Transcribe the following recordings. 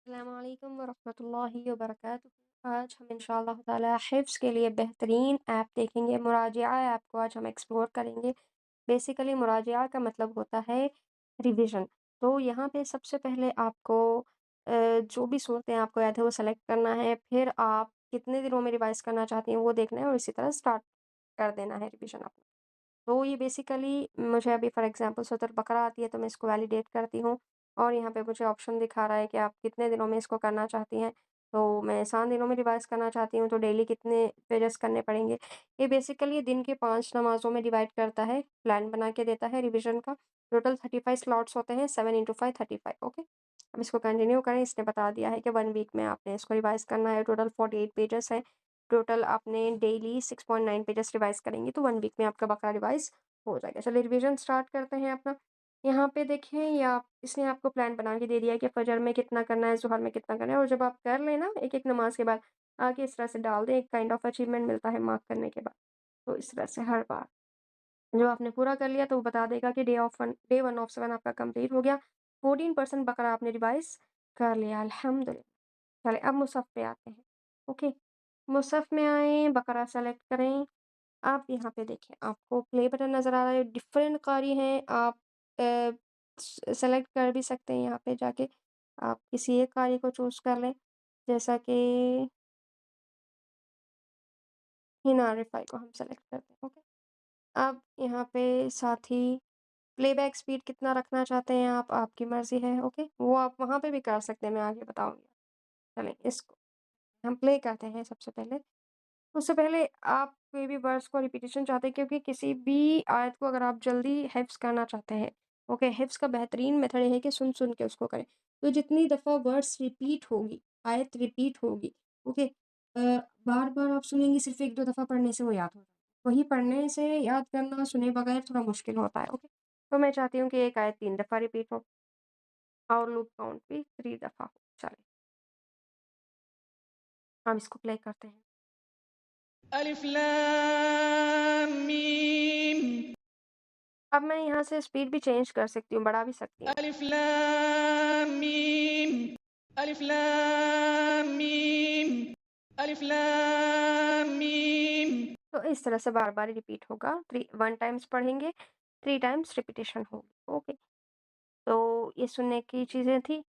अस्सलामुअलैकुम वरहमतुल्लाहि वबरकातुहू। आज हम इंशाअल्लाह ताला हिफ्ज़ के लिए बेहतरीन ऐप देखेंगे। मुराजिआ ऐप को आज हम एक्सप्लोर करेंगे। बेसिकली मुराजिआ का मतलब होता है रिवीजन। तो यहाँ पे सबसे पहले आपको जो भी सूरतें आपको याद है वो सेलेक्ट करना है। फिर आप कितने दिनों में रिवाइज़ करना चाहती हैं वो देखना है और इसी तरह स्टार्ट कर देना है रिवीजन अपना। तो ये बेसिकली मुझे अभी फॉर एग्ज़ाम्पल सूरत बकरा आती है तो मैं इसको वैलिडेट करती हूँ और यहाँ पे मुझे ऑप्शन दिखा रहा है कि आप कितने दिनों में इसको करना चाहती हैं। तो मैं 7 दिनों में रिवाइज़ करना चाहती हूँ तो डेली कितने पेजेस करने पड़ेंगे। ये बेसिकली दिन के 5 नमाज़ों में डिवाइड करता है, प्लान बना के देता है रिवीजन का। टोटल 35 स्लॉट्स होते हैं, 7 इंटू 5 35 ओके। अब इसको कंटिन्यू करें, इसने बता दिया है कि 1 वीक में आपने इसको रिवाइज़ करना है। टोटल 48 पेजेस हैं। टोटल आपने डेली 6.9 पेजेस रिवाइज़ करेंगी तो 1 वीक में आपका बकरा रिवाइज़ हो जाएगा। चलिए रिवीजन स्टार्ट करते हैं अपना। यहाँ पे देखें या इसने आपको प्लान बना के दे दिया है कि फजर में कितना करना है, ज़ुहर में कितना करना है और जब आप कर लें ना एक-एक नमाज़ के बाद आगे इस तरह से डाल दें, एक काइंड ऑफ अचीवमेंट मिलता है मार्क करने के बाद। तो इस तरह से हर बार जो आपने पूरा कर लिया तो वो बता देगा कि डे 1 ऑफ 7 आपका कंप्लीट हो गया। 14% बकरा आपने रिवाइज़ कर लिया अल्हम्दुलिल्लाह। चलें अब मुसहफ़ पे आते हैं। ओके, मुसहफ़ में आएँ, बकरा सेलेक्ट करें। आप यहाँ पे देखें, आपको प्ले बटन नज़र आ रहा है, डिफ़रेंट कारी हैं, आप सेलेक्ट कर भी सकते हैं यहाँ पे जाके, आप किसी एक कारी को चूज़ कर लें, जैसा कि हिना रिफ़ाई को हम सेलेक्ट करते हैं, ओके। अब यहाँ पे साथ ही प्लेबैक स्पीड कितना रखना चाहते हैं आप, आपकी मर्ज़ी है, ओके। वो आप वहाँ पे भी कर सकते हैं, मैं आगे बताऊँगी। चलें इसको हम प्ले करते हैं सबसे पहले। उससे पहले आप कोई भी वर्ड्स को रिपीटिशन चाहते हैं क्योंकि किसी भी आयत को अगर आप जल्दी हिफ्ज़ करना चाहते हैं, ओके, हिफ्ज़ का बेहतरीन मेथड ये है कि सुन-सुन के उसको करें। तो जितनी दफ़ा वर्ड्स रिपीट होगी, आयत रिपीट होगी, ओके, बार-बार आप सुनेंगी सिर्फ़ 1-2 दफ़ा पढ़ने से वो याद हो जाएगा। वही पढ़ने से याद करना सुने बगैर थोड़ा मुश्किल होता है, ओके। तो मैं चाहती हूँ कि एक आयत 3 दफ़ा रिपीट हो और लूप काउंट भी 3 दफ़ा हो। चलें, हम इसको प्ले करते हैं। अलिफ लाम मीम अब मैं यहाँ से स्पीड भी चेंज कर सकती हूँ, बढ़ा भी सकती हूँ। अलिफ लाम मीम अलिफ लाम मीम अलिफ लाम मीम। तो इस तरह से बार-बार रिपीट होगा। 1 टाइम्स पढ़ेंगे, 3 टाइम्स रिपिटिशन होगी। ओके, तो ये सुनने की चीज़ें थी।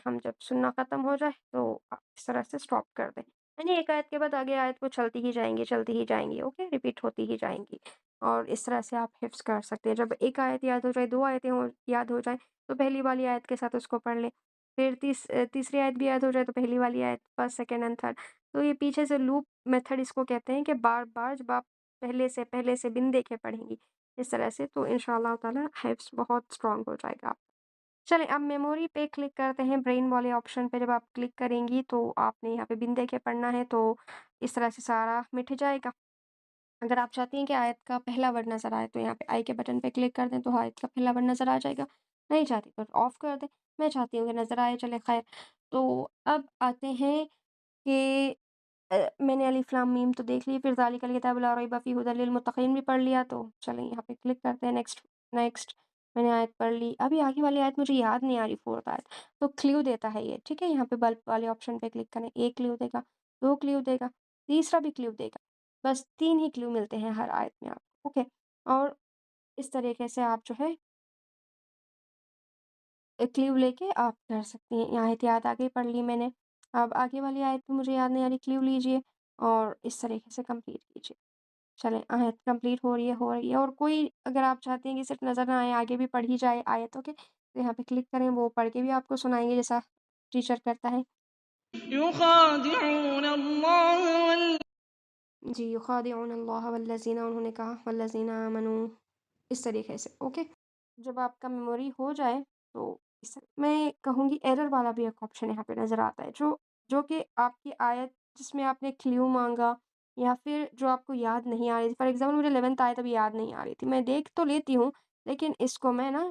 हम जब सुनना ख़त्म हो जाए तो आप इस तरह से स्टॉप कर दें। यानी एक आयत के बाद आगे आयत वो चलती ही जाएँगी, ओके? रिपीट होती ही जाएँगी और इस तरह से आप हिफ्ज़ कर सकते हैं। जब एक आयत याद हो जाए, 2 आयतें हो याद हो जाएँ, तो पहली वाली आयत के साथ उसको पढ़ लें। फिर तीसरी आयत भी याद हो जाए तो पहली वाली आयत फर्स्ट, सेकंड एंड थर्ड। तो ये पीछे से लूप मेथड इसको कहते हैं कि बार-बार जब आप पहले से बिन देखे पढ़ेंगी, इस तरह से तो इंशाअल्लाह ताला हिफ्ज़ बहुत स्ट्रॉन्ग हो जाएगा। चलें अब मेमोरी पे क्लिक करते हैं, ब्रेन वाले ऑप्शन पे जब आप क्लिक करेंगी तो आपने यहाँ पे बिन देखे पढ़ना है तो इस तरह से सारा मिट जाएगा। अगर आप चाहती हैं कि आयत का पहला वर्ड नज़र आए तो यहाँ पे आई के बटन पे क्लिक कर दें तो आयत का पहला वर्ड नज़र आ जाएगा। नहीं चाहती तो ऑफ कर दें। मैं चाहती हूँ कि नज़र आए, चले खैर। तो अब आते हैं कि मैंने अलिफ लाम मीम तो देख ली, फिर ज़ालिकल किताबु ला रैब फीह हुदल लिल मुत्तक़ीन भी पढ़ लिया, तो चलें यहाँ पे क्लिक करते हैं नेक्स्ट, नेक्स्ट। मैंने आयत पढ़ ली, अभी आगे वाली आयत मुझे याद नहीं आ रही 4th आयत, तो क्लू देता है ये, ठीक है? यहाँ पे बल्ब वाले ऑप्शन पे क्लिक करें, 1 क्लू देगा, 2 क्लू देगा, तीसरा भी क्लू देगा, बस 3 ही क्लू मिलते हैं हर आयत में आपको, ओके? और इस तरीके से आप जो है क्लू लेके आप कर सकती हैं। यहाँ एहतियात आगे पढ़ ली मैंने। अब आगे वाली आयत पे मुझे याद नहीं आ रही, क्लू लीजिए और इस तरीके से कंप्लीट कीजिए। चलें आयत कंप्लीट हो रही है और कोई अगर आप चाहती हैं कि सिर्फ़ नज़र ना आए, आगे भी पढ़ी जाए आयतों के, तो यहाँ पे क्लिक करें, वो पढ़ के भी आपको सुनाएँगे जैसा टीचर करता है। युखादिऊन अल्लाह वल जी, युख़ादिऊन अल्लाह वल्लज़ीना उन्होंने कहा वल्लज़ीना आमनू इस तरीके से, ओके। जब आपका मेमोरी हो जाए तो इस मैं कहूँगी एरर वाला भी एक ऑप्शन यहाँ पे नज़र आता है जो जो कि आपकी आयत जिसमें आपने क्लू माँगा या फिर जो आपको याद नहीं आ रही थी। फॉर एग्ज़ाम्पल मुझे 11th आयत अभी याद नहीं आ रही थी। मैं देख तो लेती हूँ लेकिन इसको मैं ना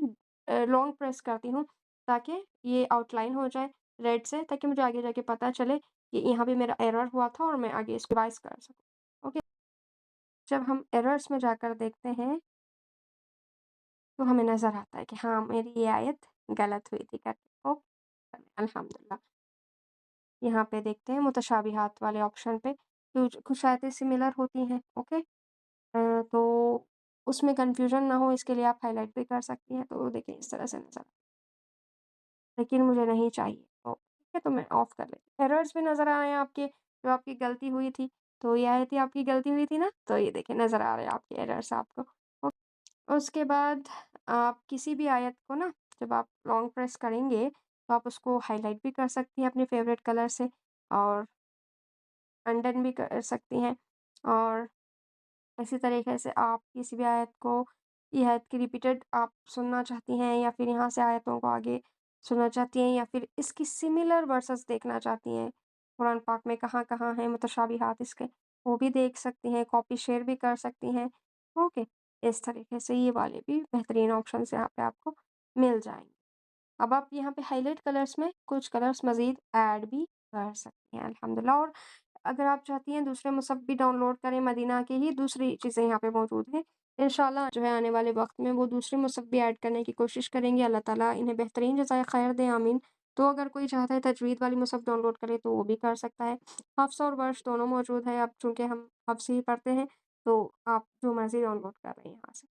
लॉन्ग प्रेस करती हूँ ताकि ये आउटलाइन हो जाए रेड से, ताकि मुझे आगे जाके पता चले कि यहाँ पे मेरा एरर हुआ था और मैं आगे इसको रिवाइज़ कर सकूँ। ओके, जब हम एरर्स में जाकर देखते हैं तो हमें नज़र आता है कि हाँ, मेरी ये आयत गलत हुई थी करके। ओके, अल्हम्दुलिल्लाह। यहाँ पे देखते हैं मुतशाबिहात वाले ऑप्शन पे, कुछ आयतें सिमिलर होती हैं, ओके? तो उसमें कन्फ्यूज़न ना हो इसके लिए आप हाइलाइट भी कर सकती हैं, तो देखिए इस तरह से नज़र लेकिन मुझे नहीं चाहिए, तो ठीक है, तो मैं ऑफ कर लेती हूँ। एरर्स भी नज़र आ रहे हैं आपके, जो आपकी गलती हुई थी, तो ये आयतें आपकी गलती हुई थी ना? तो ये देखिए नज़र आ रहे हैं आपके एरर्स आपको। उसके बाद आप किसी भी आयत को ना जब आप लॉन्ग प्रेस करेंगे, तो आप उसको हाइलाइट भी कर सकती हैं अपने फ़ेवरेट कलर से और अंडरलाइन भी कर सकती हैं और इसी तरीके से आप किसी भी आयत को ये आयत की रिपीटेड आप सुनना चाहती हैं या फिर यहाँ से आयतों को आगे सुनना चाहती हैं या फिर इसकी सिमिलर वर्सेस देखना चाहती हैं, कुरान पाक में कहाँ-कहाँ हैं मुतशाबिहात इसके, वो भी देख सकती हैं, कॉपी शेयर भी कर सकती हैं। ओके, इस तरीके से ये वाले भी बेहतरीन ऑप्शंस यहाँ पे आपको मिल जाएँगे। अब आप यहाँ पे हाइलाइट कलर्स में कुछ कलर्स मज़ीद ऐड भी कर सकती हैं अल्हम्दुलिल्लाह और अगर आप चाहती हैं दूसरे मुसहफ़ भी डाउनलोड करें मदीना के ही दूसरी चीज़ें यहाँ पे मौजूद हैं। इंशाअल्लाह जो है आने वाले वक़्त में वो दूसरे मुसहफ़ भी ऐड करने की कोशिश करेंगे। अल्लाह ताला इन्हें बेहतरीन जज़ाए ख़ैर दें, आमीन। तो अगर कोई चाहता है तजवीद वाली मुसहफ़ डाउनलोड करे तो वो भी कर सकता है। हफ्स और वर्श दोनों मौजूद है, अब चूँकि हम हफ्स ही पढ़ते हैं तो आप जो मर्ज़ी डाउनलोड कर लें यहाँ से।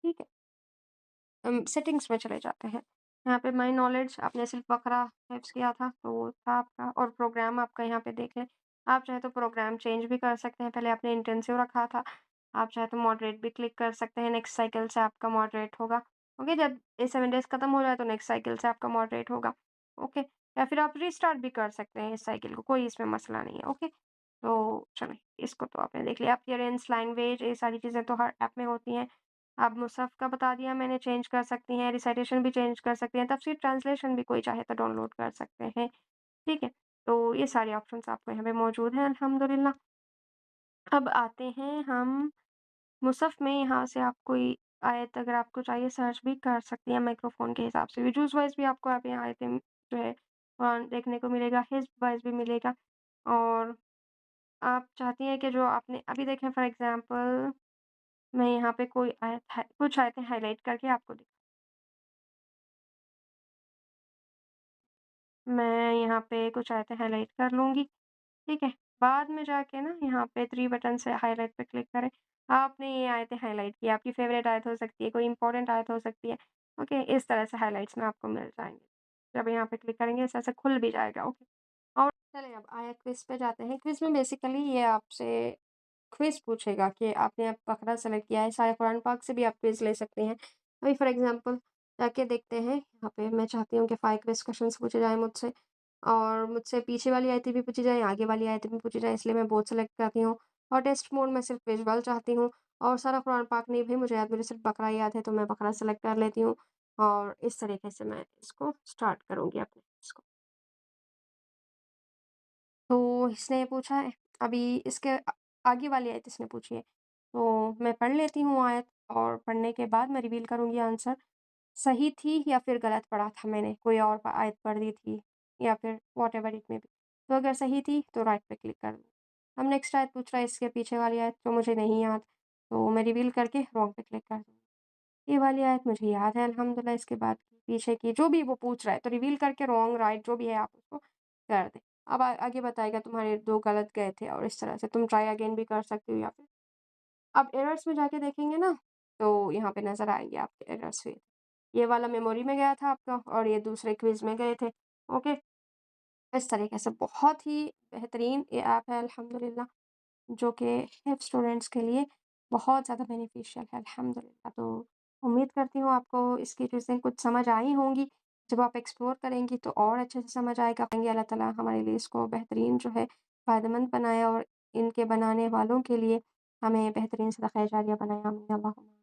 ठीक है? सेटिंग्स में चले जाते हैं। यहाँ पे माई नॉलेज आपने सिर्फ़ बकरा हिफ्ज़ किया था, तो वो था आपका और प्रोग्राम आपका यहाँ पे देख लें। आप चाहे तो प्रोग्राम चेंज भी कर सकते हैं, पहले आपने इंटेंसिव रखा था। आप चाहे तो मॉडरेट भी क्लिक कर सकते हैं, नेक्स्ट साइकिल से आपका मॉडरेट होगा। ओके, जब ये 7 डेज़ खत्म हो जाए तो नेक्स्ट साइकिल से आपका मॉडरेट होगा। ओके, या फिर आप रीस्टार्ट भी कर सकते हैं इस साइकिल को, कोई इसमें मसला नहीं है। ओके, तो चलें, इसको तो आपने देख लिया। अपीयरेंस, लैंग्वेज ये सारी चीज़ें तो हर ऐप में होती हैं। आप मुसहफ़ का बता दिया मैंने चेंज कर सकती हैं, रिसाइटेशन भी चेंज कर सकती हैं, तफ़सीर ट्रांसलेशन भी कोई चाहे तो डाउनलोड कर सकते हैं, ठीक है? तो ये सारे ऑप्शंस आपको यहाँ पे मौजूद हैं अल्हम्दुलिल्लाह। अब आते हैं हम मुसहफ़ में यहाँ से आप कोई आयत अगर आपको चाहिए सर्च भी कर सकती हैं माइक्रोफ़ोन के हिसाब से भी, जुज़ वाइज़ भी आपको आप यहाँ आयतें जो है देखने को मिलेगा, हिज़्ब वाइज़ भी मिलेगा और आप चाहती हैं कि जो आपने अभी देखें फॉर एग्ज़ाम्पल मैं यहाँ पे कोई आयत है कुछ आयतें हाइलाइट करके आपको मैं यहाँ पे कुछ आयतें हाइलाइट कर लूँगी, ठीक है? बाद में जाके ना यहाँ पे 3 बटन से हाइलाइट पे क्लिक करें। आपने ये आयतें हाइलाइट की, आपकी फ़ेवरेट आयत हो सकती है, कोई इम्पोर्टेंट आयत हो सकती है, ओके? इस तरह से हाइलाइट्स में आपको मिल जाएँगे। जब यहाँ पे क्लिक करेंगे इस तरह से खुल भी जाएगा, ओके? और चलिए अब आया क्विज़ पे जाते हैं। क्विज़ में बेसिकली ये आपसे क्विज़ पूछेगा कि आपने अब बकरा सेलेक्ट किया है, सारे कुरान पाक से भी आप क्विज़ ले सकते हैं। अभी फॉर एग्ज़ाम्पल जाके देखते हैं, यहाँ पे मैं चाहती हूँ कि 5 क्विज़ क्वेश्चंस पूछे जाएँ मुझसे और मुझसे पीछे वाली आयतें भी पूछी जाएँ, आगे वाली आयतें भी पूछी जाएँ, इसलिए मैं बोथ सेलेक्ट करती हूँ। और टेस्ट मोड में सिर्फ़ विज़ुअल चाहती हूँ और सारा कुरान पाक नहीं भई मुझे याद मुझे सिर्फ़ बकरा याद है, तो मैं बकरा सेलेक्ट कर लेती हूँ और इस तरीके से मैं इसको स्टार्ट करूँगी अपने इसको। तो इसने पूछा है, अभी इसके आगे वाली आयत इसने पूछी है, तो मैं पढ़ लेती हूँ आयत और पढ़ने के बाद मैं रिवील करूँगी आंसर, सही थी या फिर गलत पढ़ा था मैंने, कोई और आयत पढ़ दी थी या फिर व्हॉटएवर इट मे बी। तो अगर सही थी तो राइट पे क्लिक कर दूँ। अब नेक्स्ट आयत पूछ रहा है इसके पीछे वाली आयत जो मुझे नहीं याद, तो मैं रिवील करके रॉन्ग पे क्लिक कर दूँगी। ये वाली आयत मुझे याद है अल्हम्दुलिल्लाह इसके बाद की, पीछे की जो भी वो पूछ रहा है, तो रिवील करके रॉन्ग, राइट जो भी है आप उसको कर दें। अब आगे बताएगा तुम्हारे 2 गलत गए थे और इस तरह से तुम ट्राई अगेन भी कर सकते हो या फिर अब एरर्स में जाके देखेंगे ना, तो यहाँ पे नज़र आएँगे आपके एरर्स फिर। ये वाला मेमोरी में गया था आपका और ये दूसरे क्विज़ में गए थे। ओके? इस तरीके से बहुत ही बेहतरीन ये ऐप है अल्हम्दुलिल्लाह। जो कि हेल्थ स्टूडेंट्स के लिए बहुत ज़्यादा बेनिफिशियल है अल्हम्दुलिल्लाह। तो उम्मीद करती हूँ आपको इसकी चीज़ें कुछ समझ आई होंगी। जब आप एक्सप्लोर करेंगी तो और अच्छे से समझ आएगा। अल्लाह ताला हमारे लिए इसको बेहतरीन जो है फ़ायदेमंद बनाए और इनके बनाने वालों के लिए हमें बेहतरीन सदक़ाए जारिया बनाए। आमीन अल्लाहुम्मा।